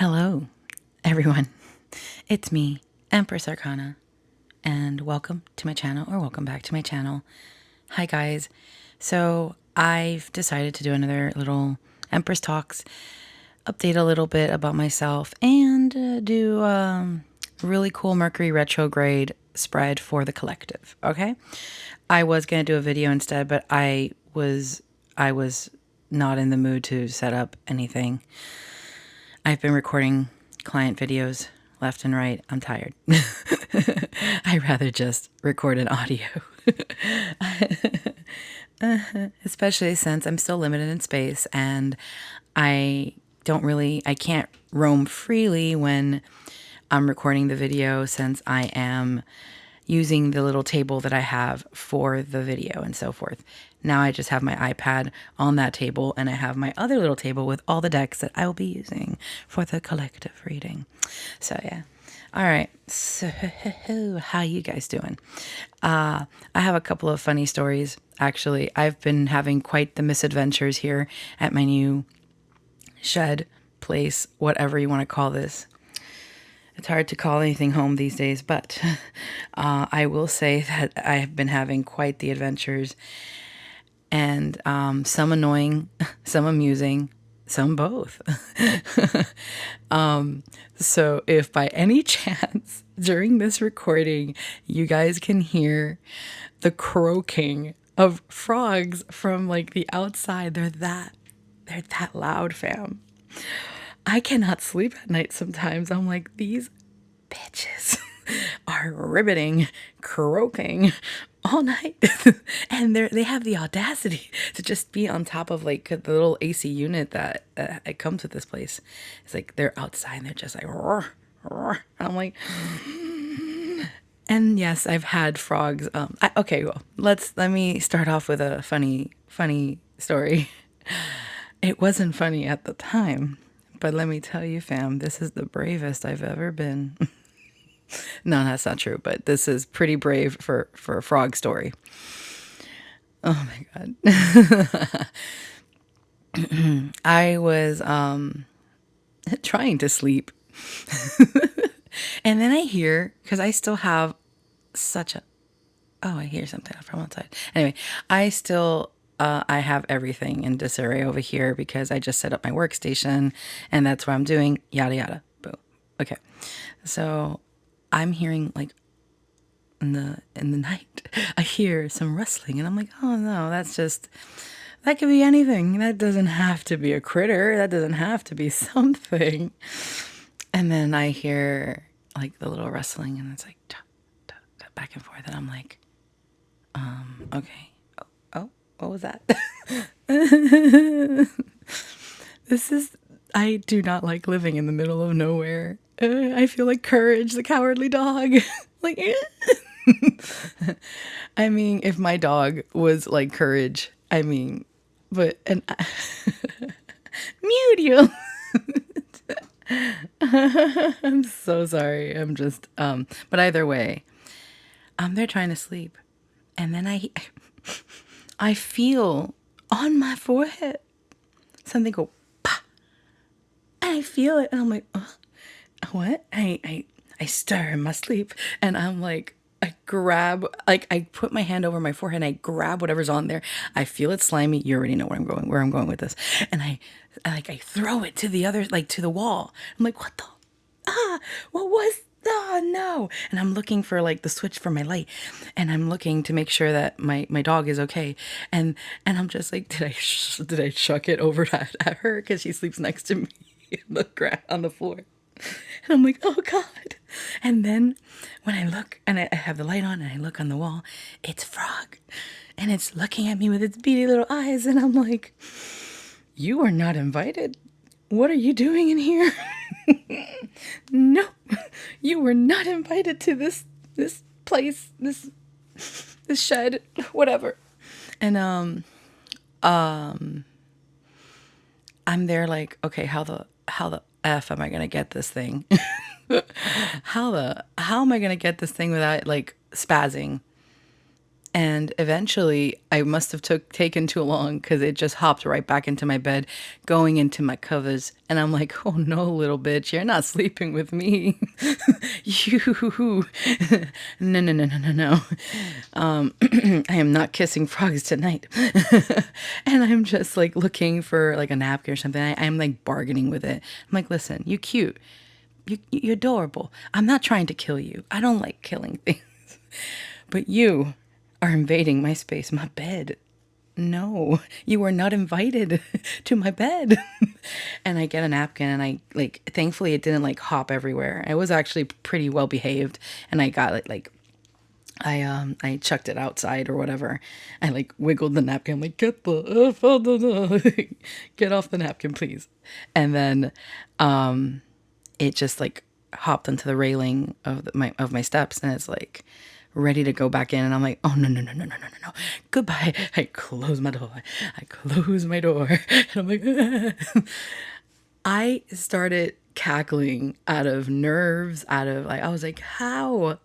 Hello, everyone. It's me, Empress Arcana, and welcome to my channel, or welcome back to my channel. Hi, guys. So I've decided to do another little Empress Talks, update a little bit about myself, and do really cool Mercury Retrograde spread for the collective. Okay, I was gonna do a video instead, but I was not in the mood to set up anything. I've been recording client videos left and right. I'm tired. I'd rather just record an audio. Especially since I'm still limited in space and I can't roam freely when I'm recording the video, since I am using the little table that I have for the video and so forth. Now I just have my iPad on that table, and I have my other little table with all the decks that I will be using for the collective reading. So yeah. All right. So how you guys doing? I have a couple of funny stories. Actually, I've been having quite the misadventures here at my new shed, place, whatever you want to call this. It's hard to call anything home these days, but I will say that I have been having quite the adventures, and some annoying, some amusing, some both. So if by any chance during this recording you guys can hear the croaking of frogs from like the outside, they're that loud, fam. I cannot sleep at night sometimes. I'm like, these bitches are ribbiting, croaking all night. And they have the audacity to just be on top of like the little AC unit that it comes with this place. It's like they're outside and they're just like, roar, roar. And I'm like, and yes, I've had frogs. Okay, well, let me start off with a funny story. It wasn't funny at the time, but let me tell you, fam, this is the bravest I've ever been. No, that's not true, but this is pretty brave for a frog story. Oh my God. I was trying to sleep. And then I hear, because I still have such a, oh, I hear something from outside. Anyway, I have everything in disarray over here because I just set up my workstation and that's what I'm doing, yada, yada, boo. Okay. So I'm hearing like in the night, I hear some rustling and I'm like, oh no, that could be anything. That doesn't have to be a critter. That doesn't have to be something. And then I hear like the little rustling and it's like back and forth. And I'm like, okay. Oh, what was that? I do not like living in the middle of nowhere. I feel like Courage, the Cowardly Dog. Like, I mean, if my dog was like Courage, I mean, mute you. I'm so sorry. I'm just, but either way, they're trying to sleep. And then I feel on my forehead something go, pa! And I feel it. And I'm like, what? I stir in my sleep. And I'm like, I put my hand over my forehead and I grab whatever's on there. I feel it slimy. You already know where I'm going with this. And I throw it to the other, like to the wall. I'm like, what the, what was, oh no. And I'm looking for like the switch for my light. And I'm looking to make sure that my dog is okay. And I'm just like, did I chuck it over at her? Cause she sleeps next to me on the floor. And I'm like, oh God. And then when I look and I have the light on and I look on the wall, it's Frog. And it's looking at me with its beady little eyes. And I'm like, you are not invited. What are you doing in here? No, you were not invited to this place, this shed, whatever. And I'm there like, okay, how the F am I gonna get this thing? How am I gonna get this thing without like spazzing? And eventually, I must have taken too long because it just hopped right back into my bed, going into my covers. And I'm like, oh no, little bitch, you're not sleeping with me. You. No, no, no, no, no, no. I am not kissing frogs tonight. And I'm just like looking for like a napkin or something. I'm like bargaining with it. I'm like, listen, you cute. You're adorable. I'm not trying to kill you. I don't like killing things. But you are invading my space, my bed. No, you are not invited to my bed. And I get a napkin and I like, thankfully it didn't like hop everywhere. I was actually pretty well behaved and I got it like, I chucked it outside or whatever. I like wiggled the napkin. I'm like, get the F out of the, get off the napkin, please. And then, it just like hopped onto the railing of my steps and it's like ready to go back in and I'm like, oh no no no no no no no no, goodbye. I close my door. And I'm like I started cackling out of nerves, out of like I was like, how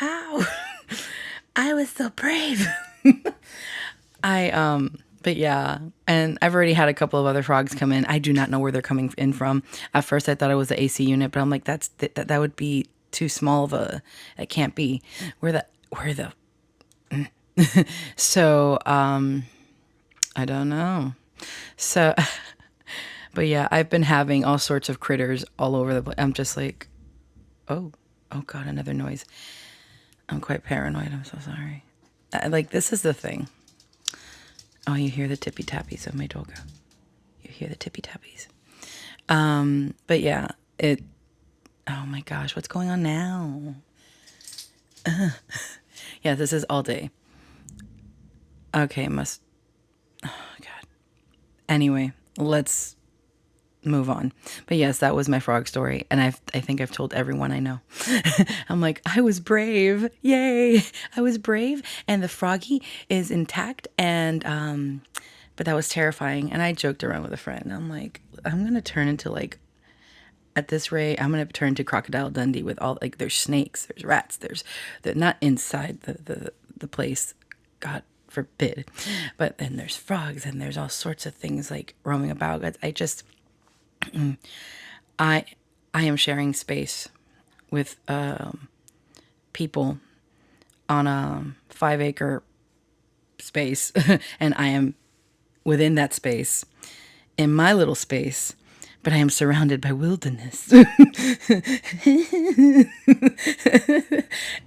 I was so brave. But yeah, and I've already had a couple of other frogs come in. I do not know where they're coming in from. At first I thought it was the AC unit, but I'm like, that would be too small of a, it can't be. Where the so I don't know. So but yeah, I've been having all sorts of critters all over the place. I'm just like, oh god, another noise. I'm quite paranoid. I'm so sorry. Like this is the thing. Oh, you hear the tippy tappies of my doggo. You hear the tippy tappies. But yeah, oh my gosh, what's going on now? Yeah, this is all day. Okay, oh god. Anyway, let's move on. But yes, that was my frog story. And I think I've told everyone I know. I'm like, I was brave. Yay. I was brave. And the froggy is intact. And, but that was terrifying. And I joked around with a friend. I'm like, I'm going to turn into like, at this rate, I'm going to turn to Crocodile Dundee with all, like, there's snakes, there's rats, they're not inside the place. God forbid. But then there's frogs and there's all sorts of things like roaming about. I just, I am sharing space with people on a 5-acre space, and I am within that space, in my little space, but I am surrounded by wilderness.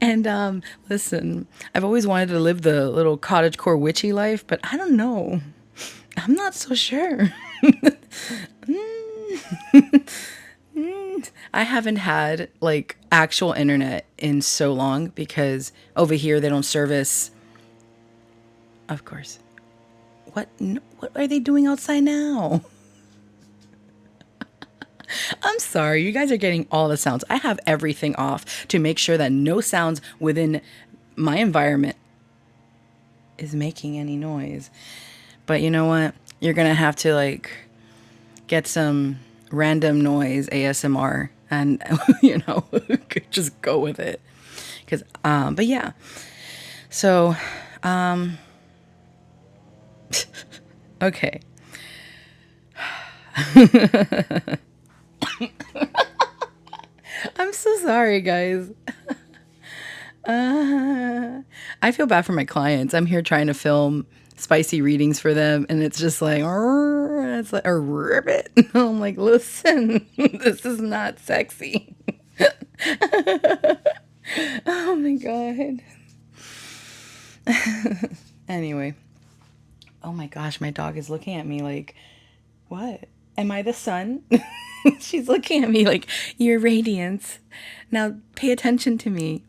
And listen, I've always wanted to live the little cottagecore witchy life, but I don't know. I'm not so sure. I haven't had like actual internet in so long because over here they don't service. Of course. What are they doing outside now? I'm sorry, you guys are getting all the sounds. I have everything off to make sure that no sounds within my environment is making any noise. But you know what? You're gonna have to like get some random noise ASMR and you know just go with it. Cause but yeah. So okay. I'm so sorry, guys. I feel bad for my clients. I'm here trying to film spicy readings for them, and it's just like, it's like a ribbit. I'm like, listen, this is not sexy. Oh my god. Anyway. Oh my gosh, my dog is looking at me like, what? Am I the sun? She's looking at me like, your radiance. Now pay attention to me.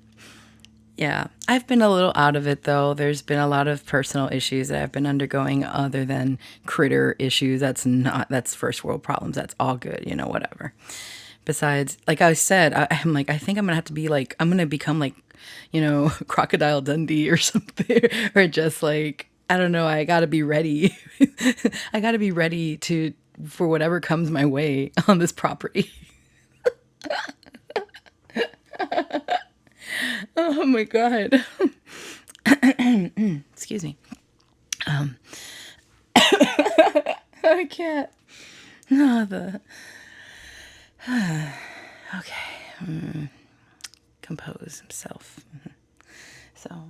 Yeah, I've been a little out of it though. There's been a lot of personal issues that I've been undergoing other than critter issues. That's first world problems. That's all good, you know, whatever. Besides, like I said, I'm like, I think I'm gonna have to be like, I'm gonna become like, you know, Crocodile Dundee or something, or just like, I don't know, I gotta be ready. I gotta be ready for whatever comes my way on this property. Oh my god. Excuse me. I can't. No, okay. Compose himself. So,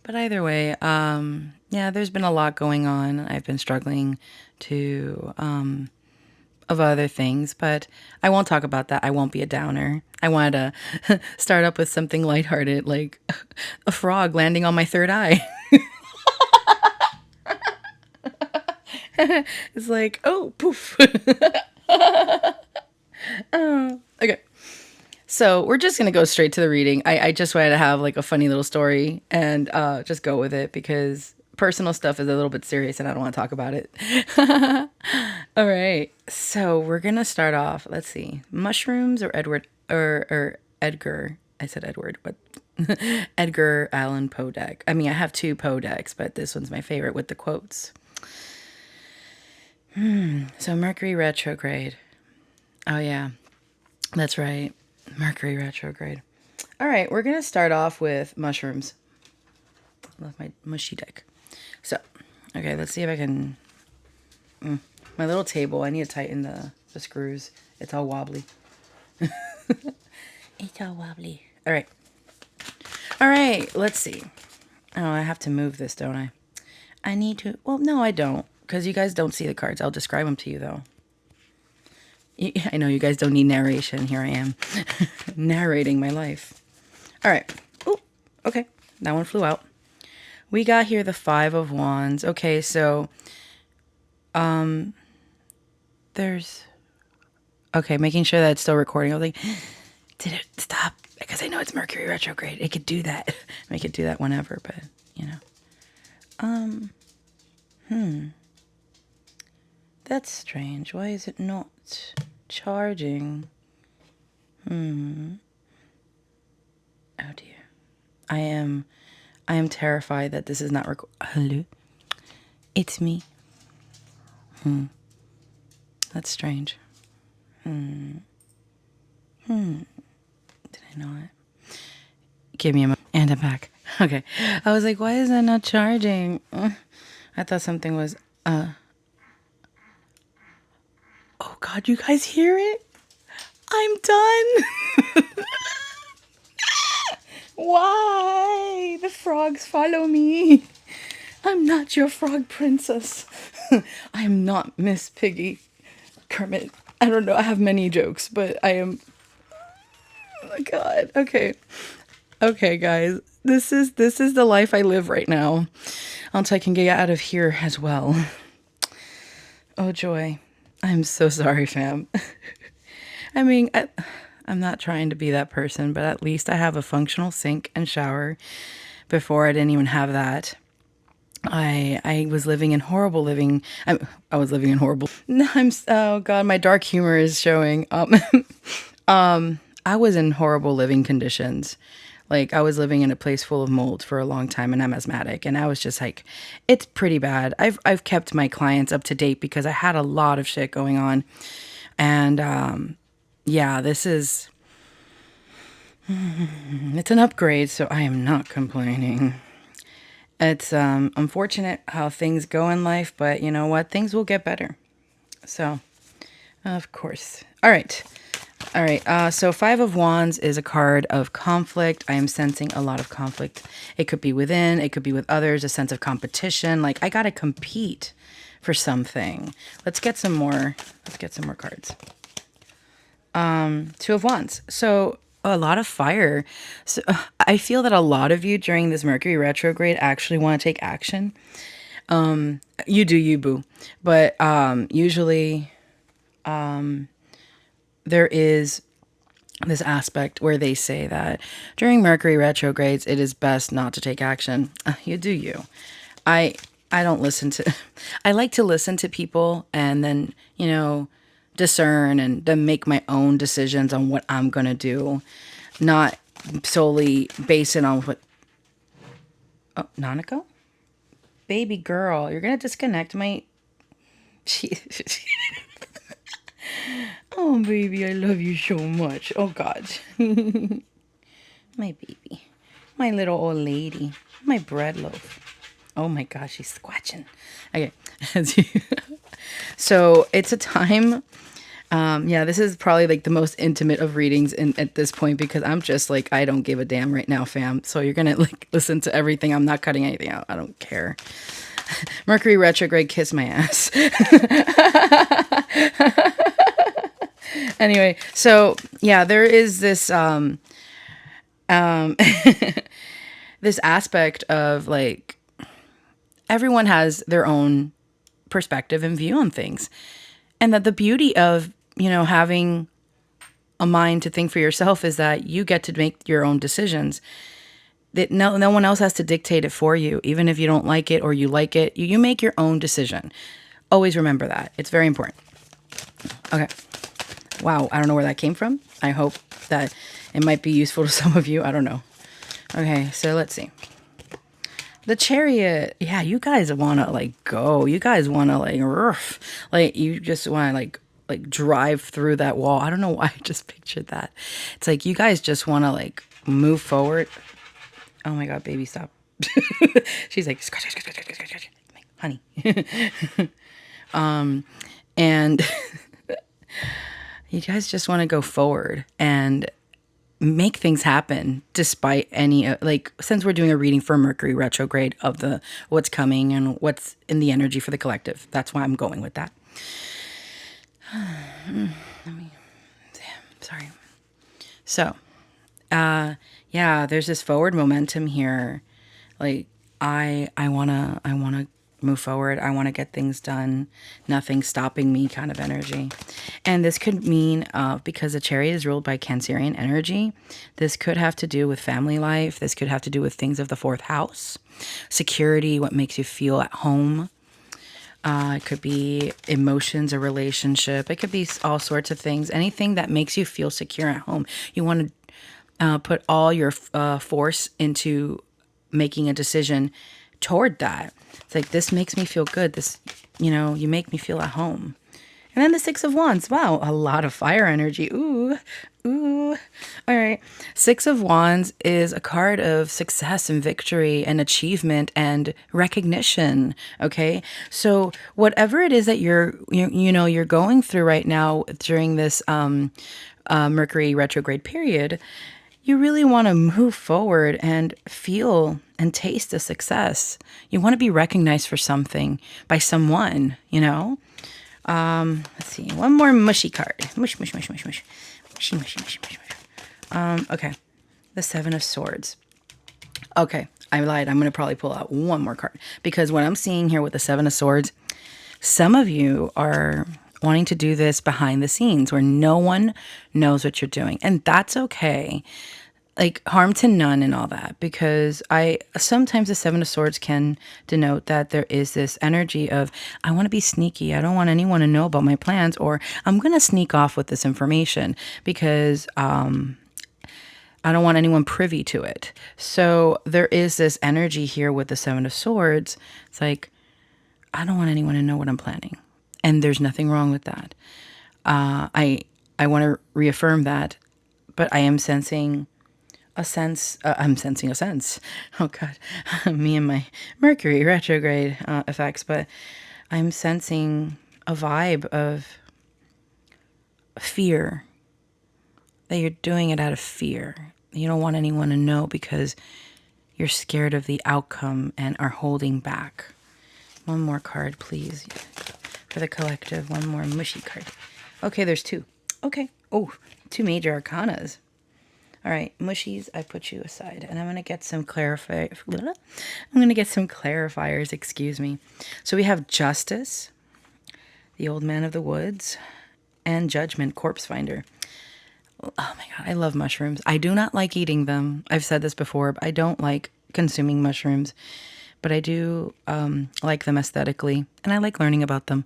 but either way, yeah, there's been a lot going on. I've been struggling to, of other things, but I won't talk about that. I won't be a downer. I wanted to start up with something lighthearted, like a frog landing on my third eye. It's like, oh, poof. Okay. So we're just going to go straight to the reading. I just wanted to have like a funny little story and just go with it because personal stuff is a little bit serious and I don't want to talk about it. All right. So we're going to start off. Let's see. Mushrooms or Edward or Edgar. I said Edward, but Edgar Allan Poe deck. I mean, I have two Poe decks, but this one's my favorite with the quotes. So Mercury retrograde. Oh, yeah. That's right. Mercury retrograde. All right, we're going to start off with mushrooms. I love my mushy deck. So, okay, let's see if I can... my little table, I need to tighten the screws. It's all wobbly. It's all wobbly. All right. All right, let's see. Oh, I have to move this, don't I? I need to... Well, no, I don't, because you guys don't see the cards. I'll describe them to you, though. I know you guys don't need narration. Here I am narrating my life. All right. Oh, okay. That one flew out. We got here the 5 of Wands. Okay, so there's... Okay, making sure that it's still recording. I was like, did it stop? Because I know it's Mercury retrograde. It could do that. Make it do that whenever, but, you know. That's strange. Why is it not charging? Oh dear. I am terrified that this is not Hello? It's me. That's strange. Did I know it? Give me a moment. And I'm back. Okay. I was like, why is that not charging? I thought something was... Oh God, you guys hear it? I'm done. Why? The frogs follow me. I'm not your frog princess. I'm not Miss Piggy. Kermit. I don't know. I have many jokes, but I am... Oh my God. Okay. Okay, guys. This is the life I live right now. Until I can get out of here as well. Oh joy. I'm so sorry, fam. I mean, I'm not trying to be that person, but at least I have a functional sink and shower. Before I didn't even have that. I was living in horrible living. I was living in horrible. Oh God, my dark humor is showing. I was in horrible living conditions. Like I was living in a place full of mold for a long time, and I'm asthmatic, and I was just like, it's pretty bad. I've kept my clients up to date because I had a lot of shit going on, and yeah, this is it's an upgrade, so I am not complaining. It's unfortunate how things go in life, but you know what? Things will get better. So, of course. All right. So 5 of Wands is a card of conflict. I am sensing a lot of conflict. It could be within, it could be with others, a sense of competition. Like I got to compete for something. Let's get some more cards. 2 of Wands. So a lot of fire. So I feel that a lot of you during this Mercury retrograde actually want to take action. You do you, boo. But usually there is this aspect where they say that during Mercury retrogrades, it is best not to take action. You do you. I don't listen to... I like to listen to people and then, you know, discern and then make my own decisions on what I'm going to do. Not solely base it on what... Oh, Nanako? Baby girl, you're going to disconnect my... Oh, baby, I love you so much. Oh, God. My baby. My little old lady. My bread loaf. Oh my gosh, she's squatching. Okay. So it's a time. Yeah, this is probably like the most intimate of readings at this point because I'm just like, I don't give a damn right now, fam. So you're going to like listen to everything. I'm not cutting anything out. I don't care. Mercury retrograde, kiss my ass. Anyway, so yeah, there is this this aspect of like everyone has their own perspective and view on things. And that the beauty of, having a mind to think for yourself is that you get to make your own decisions. That no one else has to dictate it for you. Even if you don't like it or you like it, you make your own decision. Always remember that. It's very important. Okay. Wow. I don't know where that came from. I hope that it might be useful to some of you. I don't know. Okay. So let's see. The Chariot. Yeah, you guys want to like go. You guys want to like you just want to like drive through that wall. I don't know why I just pictured that. It's like you guys just want to like move forward. Oh my God, baby, stop. She's like, scratch, scratch, scratch, scratch, scratch, honey. And you guys just want to go forward and make things happen despite any like since we're doing a reading for Mercury retrograde of the what's coming and what's in the energy for the collective. That's why I'm going with that. Sorry. So, yeah, there's this forward momentum here. Like I wanna move forward. I want to get things done. Nothing's stopping me kind of energy. And this could mean, because the Chariot is ruled by Cancerian energy, this could have to do with family life. This could have to do with things of the fourth house. Security, what makes you feel at home. It could be emotions, a relationship. It could be all sorts of things. Anything that makes you feel secure at home. You want to put all your force into making a decision toward that. It's like, this makes me feel good. This, you make me feel at home. And then the Six of Wands. Wow, a lot of fire energy. Ooh. All right. Six of Wands is a card of success and victory and achievement and recognition. Okay. So whatever it is that you're going through right now during this Mercury retrograde period, you really want to move forward and feel and taste the success. You want to be recognized for something by someone, Let's see. One more mushy card. Mush, mush, mush, mush, mush. Mushy, mushy, mushy, mushy, mushy. Okay. The Seven of Swords. Okay. I lied. I'm going to probably pull out one more card because what I'm seeing here with the Seven of Swords, some of you are wanting to do this behind the scenes where no one knows what you're doing. And that's okay. Like harm to none and all that, because sometimes the Seven of Swords can denote that there is this energy of, I want to be sneaky. I don't want anyone to know about my plans, or I'm going to sneak off with this information because I don't want anyone privy to it. So there is this energy here with the Seven of Swords. It's like, I don't want anyone to know what I'm planning. And there's nothing wrong with that. I want to reaffirm that, but I am sensing I'm sensing a sense. Oh God, me and my Mercury retrograde effects, but I'm sensing a vibe of fear, that you're doing it out of fear. You don't want anyone to know because you're scared of the outcome and are holding back. One more card, please, for the collective. One more mushy card. Okay, there's two. Okay. Oh, two major arcanas. All right, mushies, I put you aside, and I'm going to get some clarifiers, excuse me. So we have Justice, the Old Man of the Woods, and Judgment, Corpse Finder. Oh my God, I love mushrooms. I do not like eating them. I've said this before, but I don't like consuming mushrooms, but I do like them aesthetically, and I like learning about them.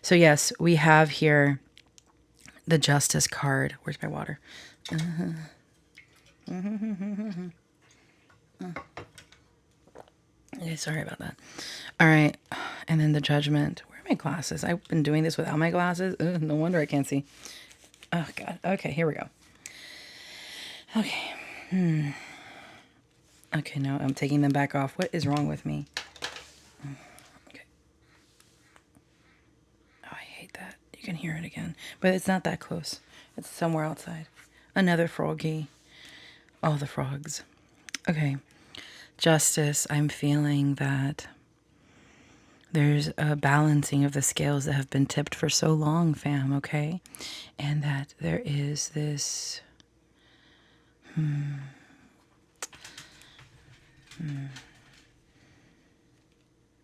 So yes, we have here the Justice card. Where's my water? Okay, sorry about that. All right, and then the Judgment. Where are my glasses? I've been doing this without my glasses. Ugh, no wonder I can't see. Oh God. Okay, here we go. Okay. Okay, no, I'm taking them back off. What is wrong with me? Okay. Oh, I hate that. You can hear it again. But it's not that close. It's somewhere outside. Another froggy. All the frogs. Okay. Justice, I'm feeling that there's a balancing of the scales that have been tipped for so long, fam, okay? And that there is this...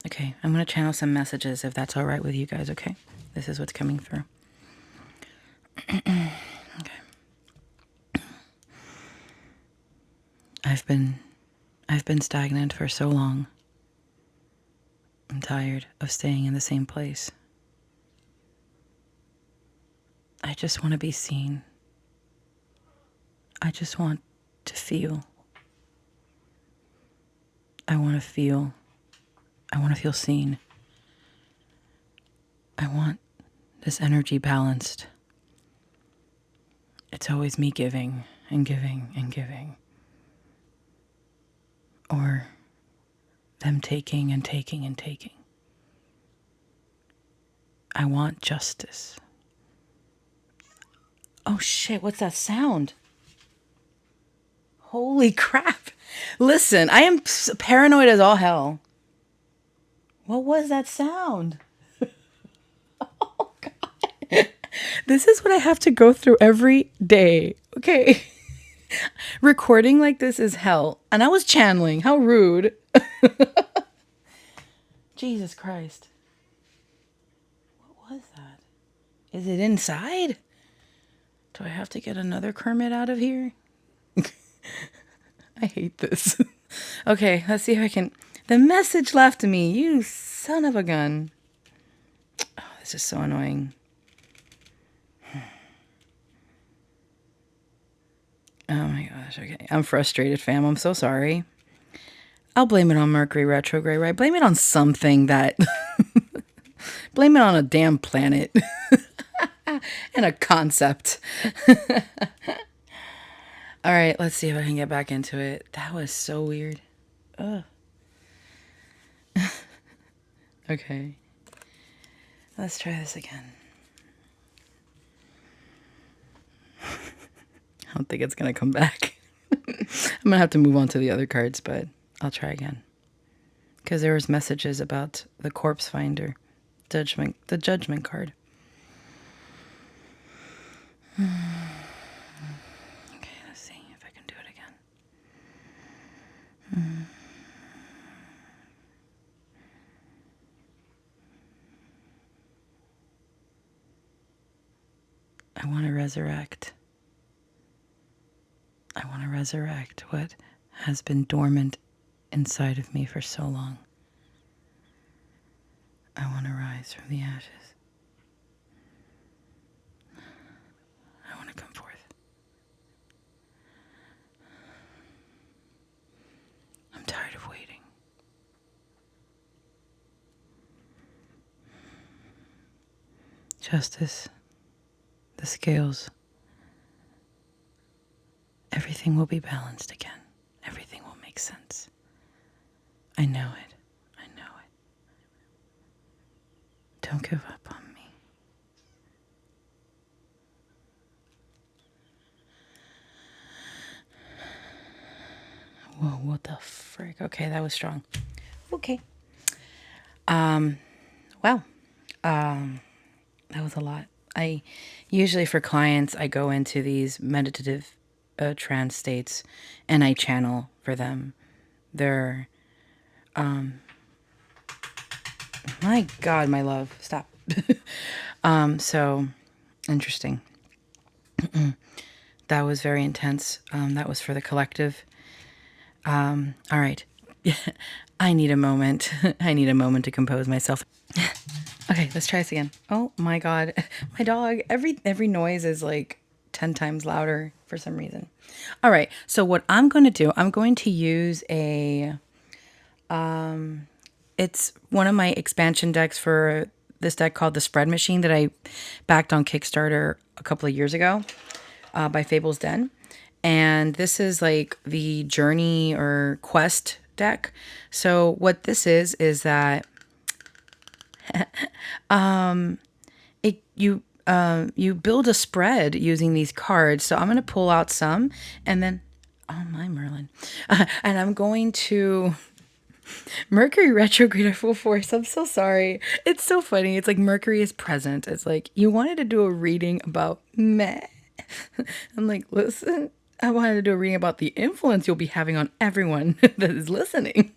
Okay, I'm going to channel some messages if that's all right with you guys, okay? This is what's coming through. Okay. I've been stagnant for so long. I'm tired of staying in the same place. I just want to be seen. I just want to feel. I want to feel. I want to feel seen. I want this energy balanced. It's always me giving and giving and giving. Or them taking and taking and taking. I want justice. Oh shit, what's that sound? Holy crap. Listen, I am paranoid as all hell. What was that sound? Oh God. This is what I have to go through every day. Okay. Recording like this is hell. And I was channeling. How rude. Jesus Christ. What was that? Is it inside? Do I have to get another Kermit out of here? I hate this. Okay, let's see if I can... The message left me. You son of a gun. Oh, this is so annoying. Oh my gosh, okay. I'm frustrated, fam. I'm so sorry. I'll blame it on Mercury retrograde, right? Blame it on something that... Blame it on a damn planet. And a concept. All right, let's see if I can get back into it. That was so weird. Ugh. Okay. Let's try this again. I don't think it's going to come back. I'm going to have to move on to the other cards, but I'll try again. Because there was messages about the corpse finder. The judgment card. Okay, let's see if I can do it again. I want to resurrect. I want to resurrect what has been dormant inside of me for so long. I want to rise from the ashes. I want to come forth. I'm tired of waiting. Justice, the scales, everything will be balanced again. Everything will make sense. I know it. I know it. Don't give up on me. Whoa, what the frick? Okay, that was strong. Okay. Well, that was a lot. I usually for clients, I go into these meditative trance states and I channel for them. They're, my God, my love, stop. So interesting. That was very intense. That was for the collective. All right. I need a moment. I need a moment to compose myself. Okay, let's try this again. Oh my God. My dog, every noise is like 10 times louder for some reason. All right. So what I'm going to do, I'm going to use it's one of my expansion decks for this deck called the Spread Machine that I backed on Kickstarter a couple of years ago by Fable's Den. And this is like the journey or quest deck. So what this is that you build a spread using these cards. So I'm going to pull out some, and then, oh my Merlin, and I'm going to Mercury retrograde at full force. I'm so sorry. It's so funny. It's like Mercury is present. It's like you wanted to do a reading about meh. I'm like, listen, I wanted to do a reading about the influence you'll be having on everyone that is listening.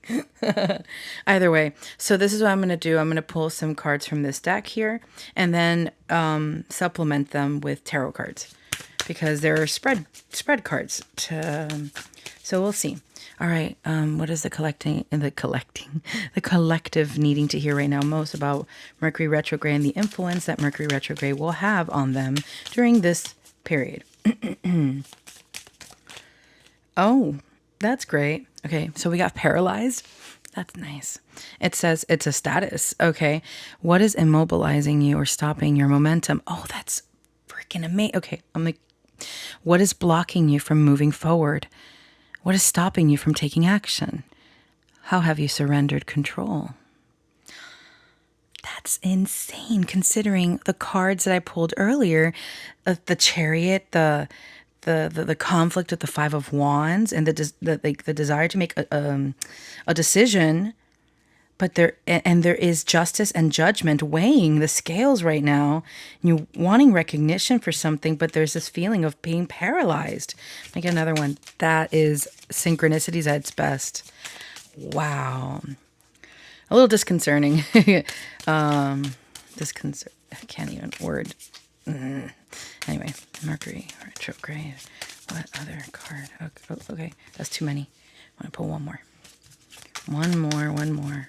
Either way, so this is what I'm going to do. I'm going to pull some cards from this deck here, and then supplement them with tarot cards, because there are spread cards. So we'll see. All right. What is the collective needing to hear right now most about Mercury retrograde and the influence that Mercury retrograde will have on them during this period? Oh, that's great. Okay, so we got paralyzed. That's nice. It says it's a status. Okay, what is immobilizing you or stopping your momentum? Oh, that's freaking amazing. Okay, I'm like, what is blocking you from moving forward? What is stopping you from taking action? How have you surrendered control? That's insane, considering the cards that I pulled earlier, the Chariot, the conflict with the Five of Wands, and the desire to make a decision, but there is justice and judgment weighing the scales right now. You wanting recognition for something, but there's this feeling of being paralyzed. Make another one. That is synchronicities at its best. Wow, a little disconcerting. I can't even word. Anyway, Mercury retrograde. What other card? Okay, that's too many. I want to pull one more. One more,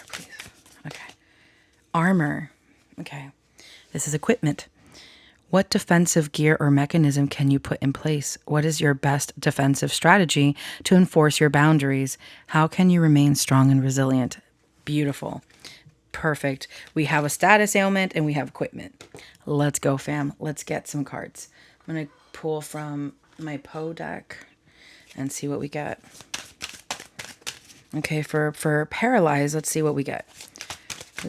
please. Okay. Armor. Okay. This is equipment. What defensive gear or mechanism can you put in place? What is your best defensive strategy to enforce your boundaries? How can you remain strong and resilient? Beautiful. Perfect. We have a status ailment and we have equipment. Let's go, fam. Let's get some cards. I'm going to pull from my Poe deck and see what we get. Okay, for paralyzed, let's see what we get.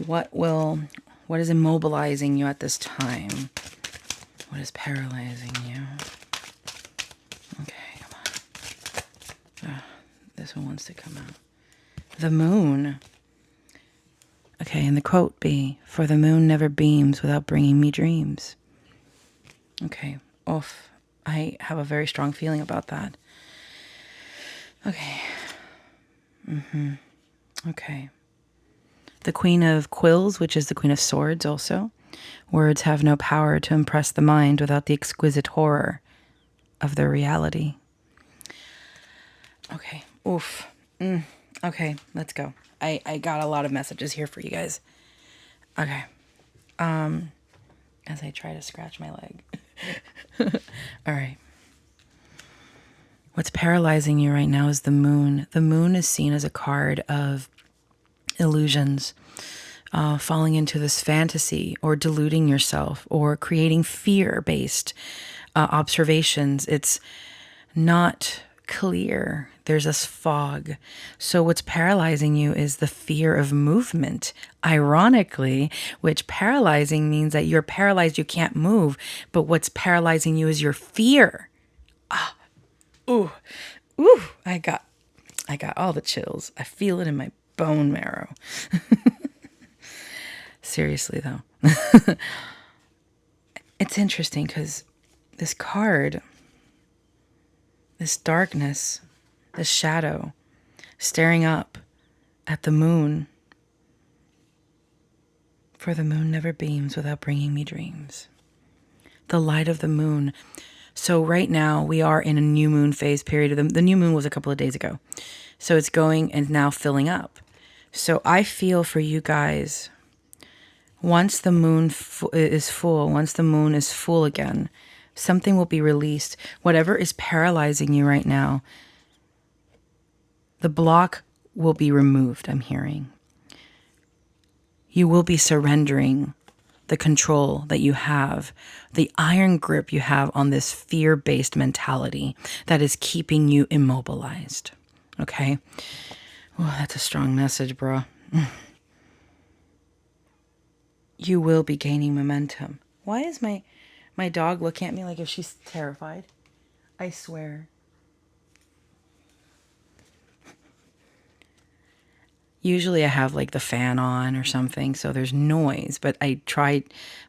What is immobilizing you at this time? What is paralyzing you? Okay, come on. This one wants to come out. The moon. Okay, and the quote be, "For the moon never beams without bringing me dreams." Okay, oof. I have a very strong feeling about that. Okay. Okay. The Queen of Quills, which is the Queen of Swords also. Words have no power to impress the mind without the exquisite horror of their reality. Okay. Oof. Okay, let's go. I got a lot of messages here for you guys. Okay. As I try to scratch my leg. All right. What's paralyzing you right now is the moon. The moon is seen as a card of illusions, falling into this fantasy or deluding yourself or creating fear-based observations. It's not clear. There's this fog. So what's paralyzing you is the fear of movement. Ironically, which paralyzing means that you're paralyzed, you can't move. But what's paralyzing you is your fear. Ooh, I got all the chills. I feel it in my bone marrow. Seriously, though. It's interesting because this card, this darkness, this shadow, staring up at the moon. For the moon never beams without bringing me dreams. The light of the moon. So right now we are in a new moon phase period. The new moon was a couple of days ago. So it's going and now filling up. So I feel for you guys, once the moon is full, once the moon is full again, something will be released. Whatever is paralyzing you right now, the block will be removed, I'm hearing. You will be surrendering the control that you have, the iron grip you have on this fear-based mentality that is keeping you immobilized. Okay? Oh, that's a strong message, bro. You will be gaining momentum. Why is my dog looking at me like if she's terrified? I swear. Usually I have like the fan on or something, so there's noise, but I'm trying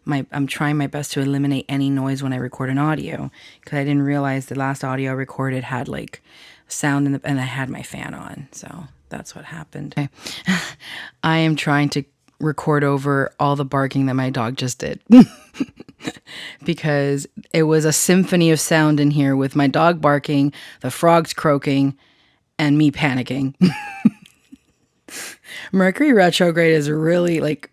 my best to eliminate any noise when I record an audio, because I didn't realize the last audio I recorded had like sound and I had my fan on. So that's what happened. Okay. I am trying to record over all the barking that my dog just did. Because it was a symphony of sound in here with my dog barking, the frogs croaking, and me panicking. Mercury retrograde is really like,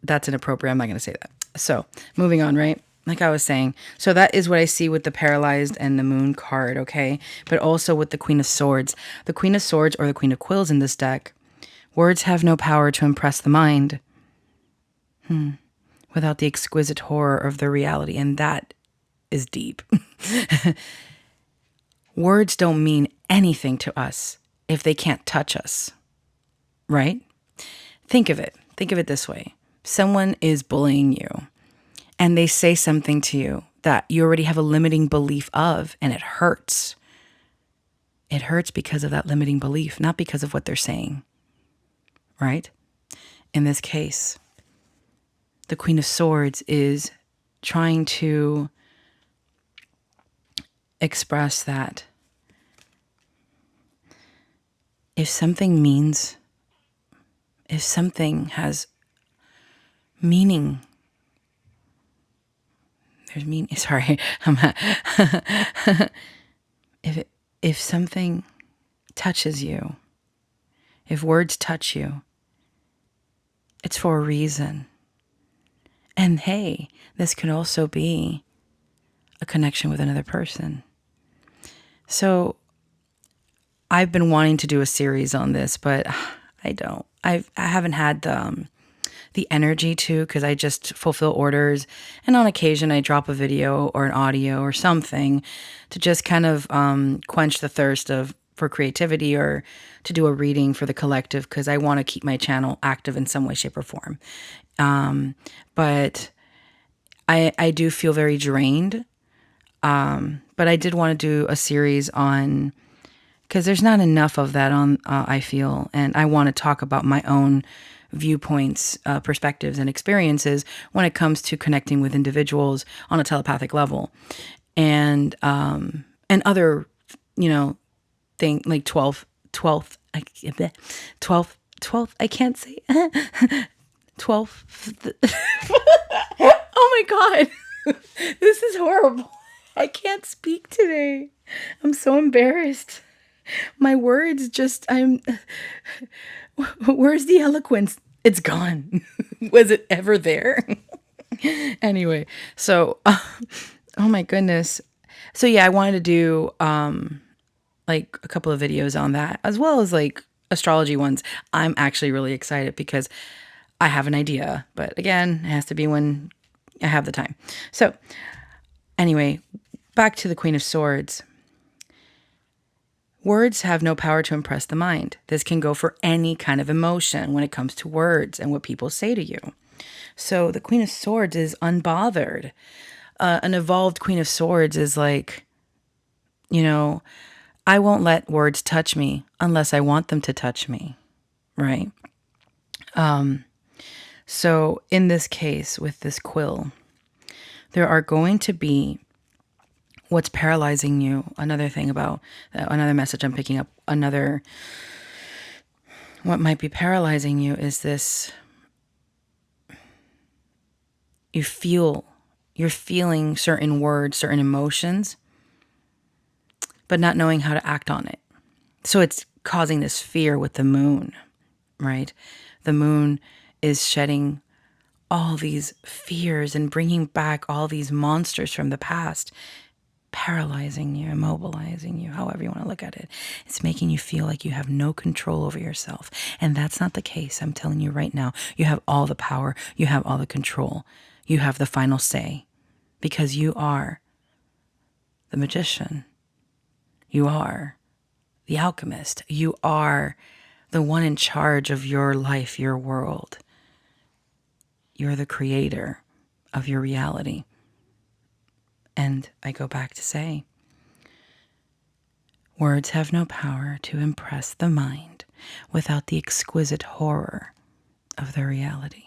that's inappropriate. I'm not going to say that. So moving on, right? Like I was saying. So that is what I see with the paralyzed and the moon card, okay? But also with the Queen of Swords. The Queen of Swords or the Queen of Quills in this deck. Words have no power to impress the mind. Without the exquisite horror of the reality. And that is deep. Words don't mean anything to us if they can't touch us. Right? Think of it. Think of it this way. Someone is bullying you and they say something to you that you already have a limiting belief of, and it hurts. It hurts because of that limiting belief, not because of what they're saying. Right? In this case, the Queen of Swords is trying to express that if something has meaning, there's meaning. Sorry, if something touches you, if words touch you, it's for a reason. And hey, this could also be a connection with another person. So I've been wanting to do a series on this, but I haven't had the energy to, because I just fulfill orders, and on occasion I drop a video or an audio or something to just kind of quench the thirst for creativity, or to do a reading for the collective, because I want to keep my channel active in some way, shape, or form. But I do feel very drained. But I did want to do a series on, because there's not enough of that on, I feel, and I want to talk about my own viewpoints, perspectives, and experiences when it comes to connecting with individuals on a telepathic level, and other, thing like 12th, I can't say 12th. Oh my God, this is horrible. I can't speak today. I'm so embarrassed. My words just, where's the eloquence? It's gone. Was it ever there? Anyway, so, oh my goodness. So yeah, I wanted to do, like a couple of videos on that, as well as like astrology ones. I'm actually really excited because I have an idea, but again, it has to be when I have the time. So anyway, back to the Queen of Swords. Words have no power to impress the mind. This can go for any kind of emotion when it comes to words and what people say to you. So the Queen of Swords is unbothered. An evolved Queen of Swords is like, I won't let words touch me unless I want them to touch me, right? So in this case, with this quill, there are going to be what's paralyzing you. Another thing about another message I'm picking up, what might be paralyzing you is this. You're feeling certain words, certain emotions, but not knowing how to act on it. So it's causing this fear with the moon, right? The moon is shedding all these fears and bringing back all these monsters from the past. paralyzing you, immobilizing you, however you want to look at it. It's making you feel like you have no control over yourself. And that's not the case. I'm telling you right now, you have all the power, you have all the control, you have the final say, because you are the magician. You are the alchemist. You are the one in charge of your life, your world. You're the creator of your reality. And I go back to say, words have no power to impress the mind without the exquisite horror of their reality.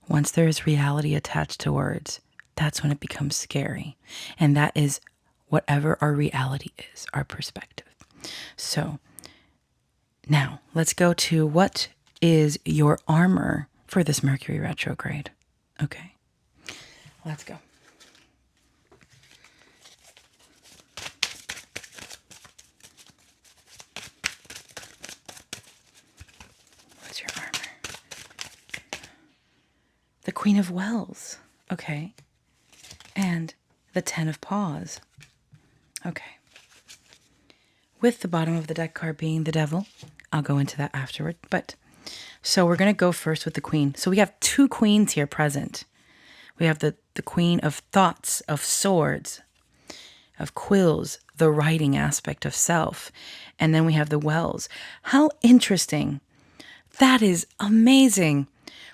Once there is reality attached to words, that's when it becomes scary. And that is whatever our reality is, our perspective. So now let's go to what is your armor for this Mercury retrograde. Okay, let's go. What's your armor? The Queen of Wells. Okay. And the Ten of Paws. Okay. With the bottom of the deck card being the Devil. I'll go into that afterward. But so we're going to go first with the Queen. So we have two queens here present. We have the Queen of Thoughts, of Swords, of Quills, the writing aspect of self. And then we have the Wells. How interesting. That is amazing.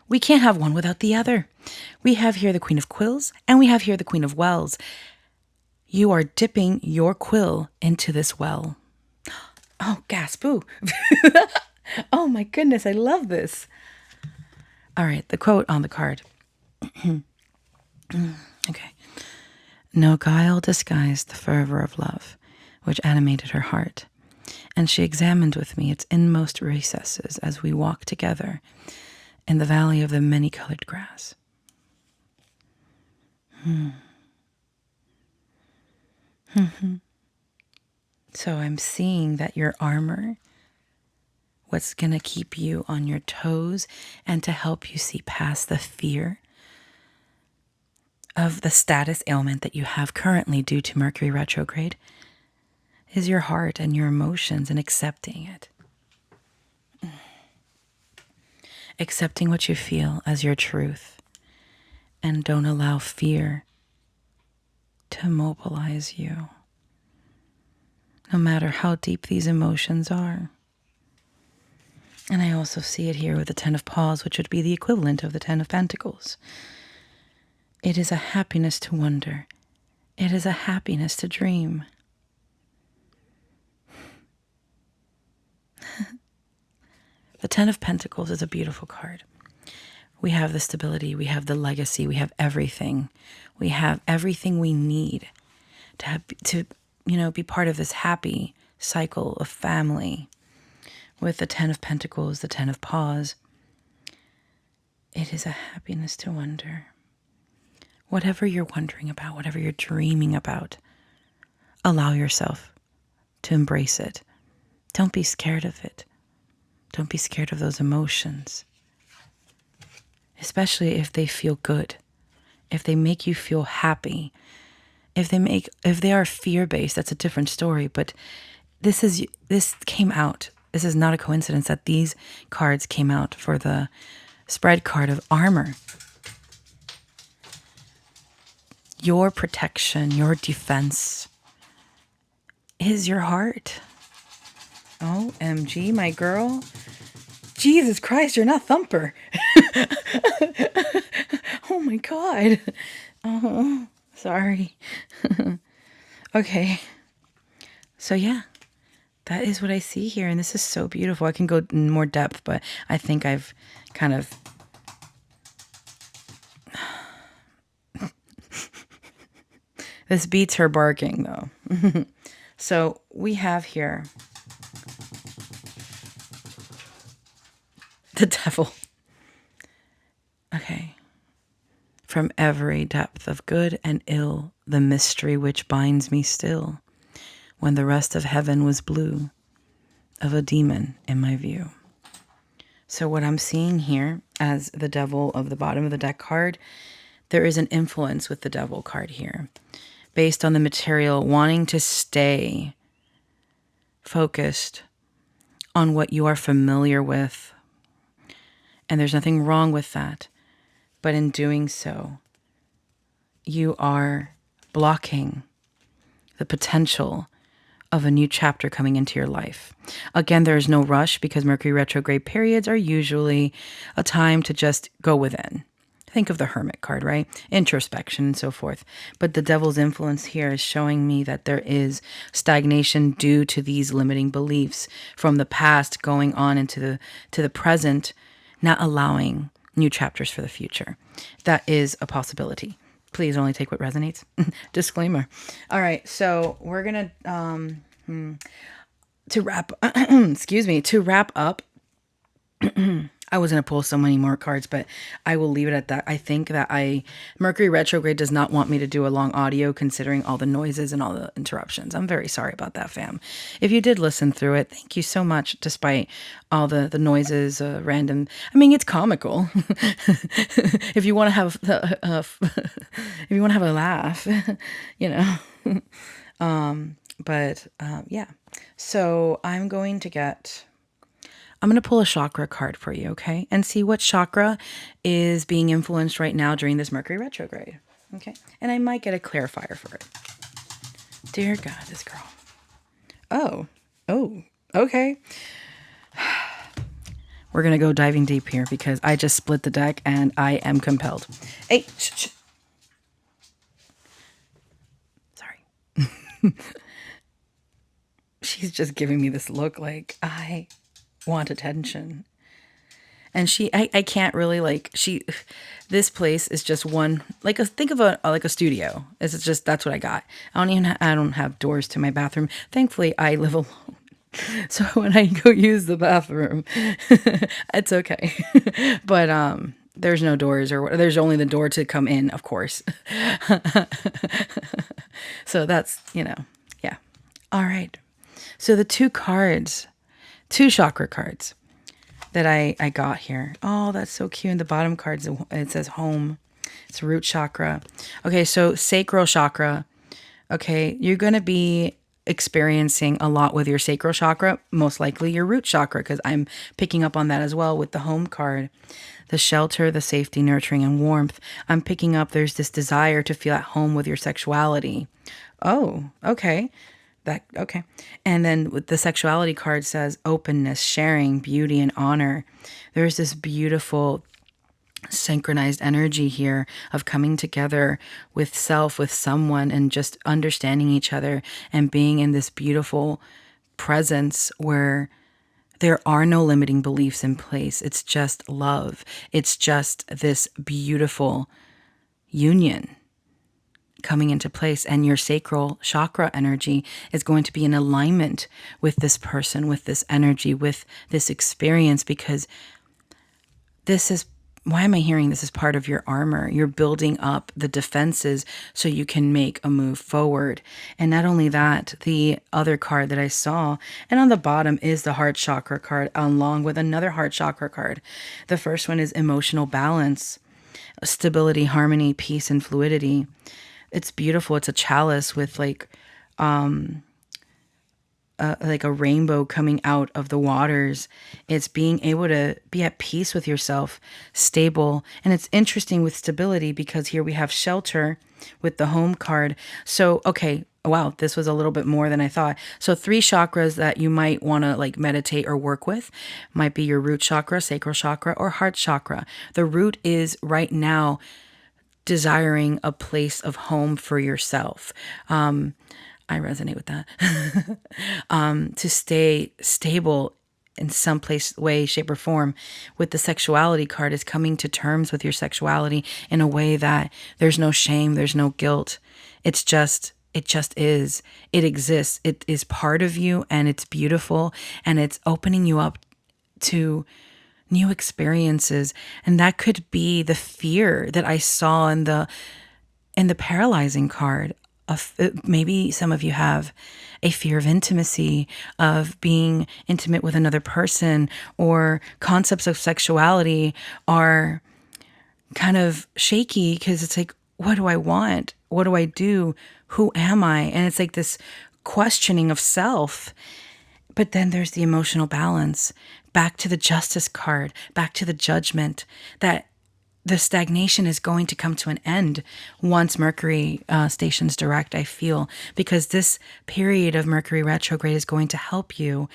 We can't have one without the other. We have here the Queen of Quills, and we have here the Queen of Wells. You are dipping your quill into this well. Oh, gasp. Ooh. Oh my goodness, I love this. All right, the quote on the card. Okay. No guile disguised the fervor of love, which animated her heart, and she examined with me its inmost recesses as we walked together in the valley of the many-colored grass. So I'm seeing that your armor, what's going to keep you on your toes and to help you see past the fear of the status ailment that you have currently due to Mercury retrograde, is your heart and your emotions and accepting it. Accepting what you feel as your truth, and don't allow fear to mobilize you, no matter how deep these emotions are. And I also see it here with the Ten of Paws, which would be the equivalent of the Ten of Pentacles. It is a happiness to wonder. It is a happiness to dream. The Ten of Pentacles is a beautiful card. We have the stability, we have the legacy, we have everything. We have everything we need to be part of this happy cycle of family. With the Ten of Pentacles, the Ten of Paws, it is a happiness to wonder. Whatever you're wondering about, whatever you're dreaming about, allow yourself to embrace it. Don't be scared of it. Don't be scared of those emotions, especially if they feel good, if they make you feel happy. If they are fear-based, that's a different story. But this came out. This is not a coincidence that these cards came out for the spread card of armor. Your protection, your defense is your heart. OMG, my girl. Jesus Christ, you're not Thumper. Oh my God. Oh, sorry. Okay. So yeah, that is what I see here. And this is so beautiful. I can go in more depth, but I think I've kind of... This beats her barking, though. So we have here the Devil. Okay. From every depth of good and ill, the mystery which binds me still, when the rest of heaven was blue, of a demon in my view. So what I'm seeing here as the Devil of the bottom of the deck card, there is an influence with the Devil card here. based on the material, wanting to stay focused on what you are familiar with. And there's nothing wrong with that. But in doing so, you are blocking the potential of a new chapter coming into your life. Again, there is no rush because Mercury retrograde periods are usually a time to just go within. Think of the Hermit card, right? Introspection and so forth. But the Devil's influence here is showing me that there is stagnation due to these limiting beliefs from the past going on into the present, not allowing new chapters for the future. That is a possibility. Please only take what resonates. Disclaimer. All right, so we're gonna to wrap. To wrap up. I was going to pull so many more cards, but I will leave it at that. I think that Mercury retrograde does not want me to do a long audio considering all the noises and all the interruptions. I'm very sorry about that, fam. If you did listen through it, thank you so much, despite all the noises, random. I mean, it's comical. If you want to have if you want to have a laugh, you know. Yeah. So I'm going to pull a chakra card for you, okay? And see what chakra is being influenced right now during this Mercury retrograde, okay? And I might get a clarifier for it. Dear God, this girl. Oh, okay. We're going to go diving deep here because I just split the deck and I am compelled. Hey, shh. Sorry. She's just giving me this look like I want attention. And I can't really this place is just one, think of a studio. It's just, that's what I got. I don't have doors to my bathroom. Thankfully, I live alone. So when I go use the bathroom, it's okay. But, there's no doors there's only the door to come in, of course. So that's, yeah. All right. So the two chakra cards that I got here. Oh, that's so cute. In the bottom cards, it says home. It's root chakra. Okay, so sacral chakra. Okay, you're going to be experiencing a lot with your sacral chakra, most likely your root chakra, because I'm picking up on that as well with the home card. The shelter, the safety, nurturing, and warmth. I'm picking up there's this desire to feel at home with your sexuality. Oh, okay. Okay. And then with the sexuality card says openness, sharing, beauty, and honor. There's this beautiful synchronized energy here of coming together with self, with someone, and just understanding each other and being in this beautiful presence where there are no limiting beliefs in place. It's just love. It's just this beautiful union coming into place, and your sacral chakra energy is going to be in alignment with this person, with this energy, with this experience, because why am I hearing this is part of your armor? You're building up the defenses so you can make a move forward. And not only that, the other card that I saw, and on the bottom is the heart chakra card along with another heart chakra card. The first one is emotional balance, stability, harmony, peace, and fluidity. It's beautiful. It's a chalice with like a rainbow coming out of the waters. It's being able to be at peace with yourself, stable. And it's interesting with stability because here we have shelter with the home card. So, okay, wow, this was a little bit more than I thought. So 3 chakras that you might want to meditate or work with might be your root chakra, sacral chakra, or heart chakra. The root is right now desiring a place of home for yourself. I resonate with that. To stay stable in some place, way, shape, or form. With the sexuality card is coming to terms with your sexuality in a way that there's no shame, there's no guilt. It just is. It exists. It is part of you, and it's beautiful, and it's opening you up to new experiences. And that could be the fear that I saw in the paralyzing card. Maybe some of you have a fear of intimacy, of being intimate with another person, or concepts of sexuality are kind of shaky because it's like, what do I want? What do I do? Who am I? And it's like this questioning of self. But then there's the emotional balance, back to the justice card, back to the judgment, that the stagnation is going to come to an end once Mercury stations direct, I feel, because this period of Mercury retrograde is going to help you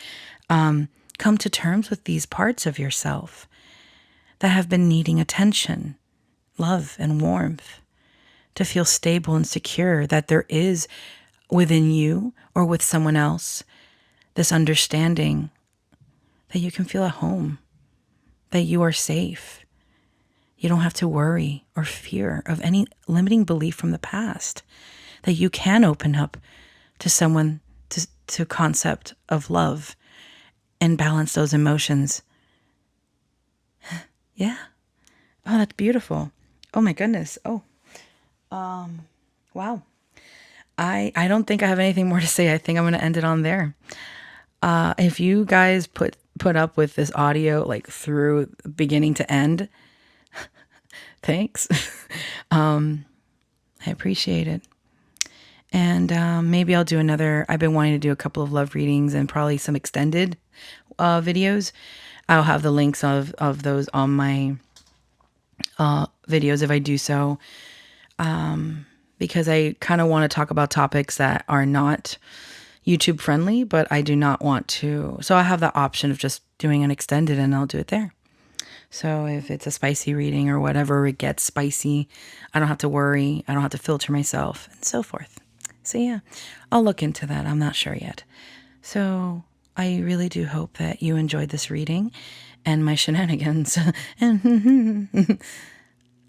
come to terms with these parts of yourself that have been needing attention, love, and warmth, to feel stable and secure, that there is within you or with someone else this understanding that you can feel at home, that you are safe. You don't have to worry or fear of any limiting belief from the past, that you can open up to someone, to concept of love, and balance those emotions. Yeah. Oh, that's beautiful. Oh my goodness. Oh, wow. I don't think I have anything more to say. I think I'm going to end it on there. If you guys put up with this audio like through beginning to end, thanks. I appreciate it. And maybe I'll do another. I've been wanting to do a couple of love readings and probably some extended videos. I'll have the links of those on my videos if I do so. Because I kind of want to talk about topics that are not YouTube friendly, but I do not want to. So I have the option of just doing an extended, and I'll do it there. So if it's a spicy reading or whatever, it gets spicy, I don't have to worry. I don't have to filter myself and so forth. So yeah, I'll look into that. I'm not sure yet. So I really do hope that you enjoyed this reading and my shenanigans. I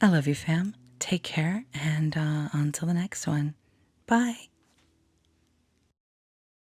love you, fam. Take care, and until the next one. Bye.